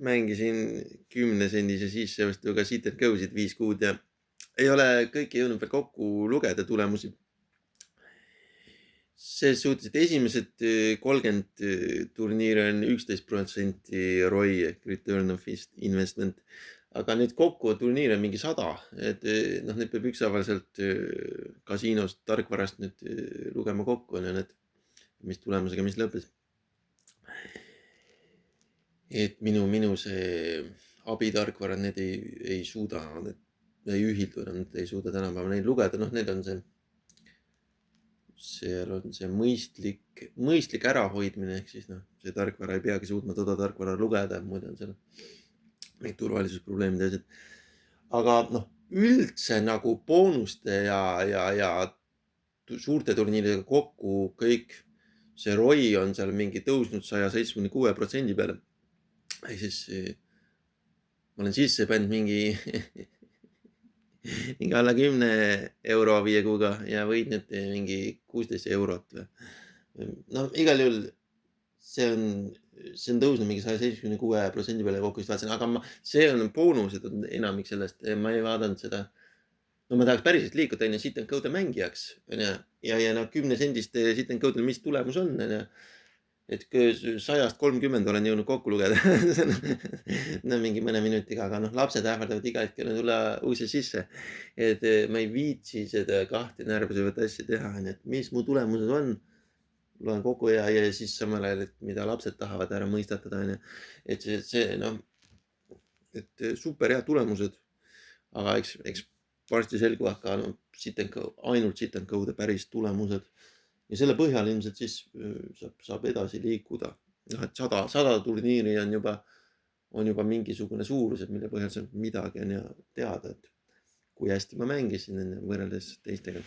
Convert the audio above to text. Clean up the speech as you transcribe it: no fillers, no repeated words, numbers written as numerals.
mängisin 10 sendise sisseostuga Sit and Go'sid 5 kuud ja ei ole kõike jõudnud veel kokku lugeda tulemusi. Ses suhtes, et esimesed 30 turniiri on 11% ROI ehk return of investment. Aga nüüd kokku turniire on mingi 100, et noh, need peab ükshaaval sealt kasiinost, tarkvarast nüüd lugema kokku, on ju need, mis tulemusega, mis lõppes. Et minu see abitarkvarad, need ei suuda, need ei ühildu enam, need ei suuda tänapäeval neid lugeda, noh, need on seal on see mõistlik ärahoidmine, ehk siis noh, see tarkvara ei peagi suutma toda tarkvara lugeda, muidu on seal neid turvalisusprobleemid ja asjad. Aga noh, üldse nagu boonuste ja suurte turniiridega kokku kõik see ROI on seal mingi tõusnud 176% peale. Ehk siis ma olen sisse pannud mingi alla 10 euro 5 kuuga ja võitnud mingi 16 eurot. No igal juhul see on tõusnud mingi 176% peale kokku, just vaatasin, aga see on boonused on enamik sellest, ma ei vaadanud seda. No ma tahaks päriselt liikuda enne Sit and Go'de mängijaks, ja noh, 10 sendist Sit and Go'del, mis tulemus on, et 100-30 olen jõudnud kokku lugeda. No mingi mõne minutiga, aga noh, lapsed ähvardavad iga hetkel tulla ukse sisse. Et ma ei viitsi seda kahte närvusöövat asja teha, et mis mu tulemused on, loen kokku ja siis samal ajal, et mida lapsed tahavad ära mõistatada, on ju. Et see noh, et super head tulemused, aga eks varsti selguvad ka ainult Sit and Go'de päris tulemused. Ja selle põhjal ilmselt siis saab edasi liikuda. Noh, et 100 turniiri on juba mingisugune suurused, mille põhjal saab midagi on ja teada, et kui hästi ma mängisin võrreldes teistega.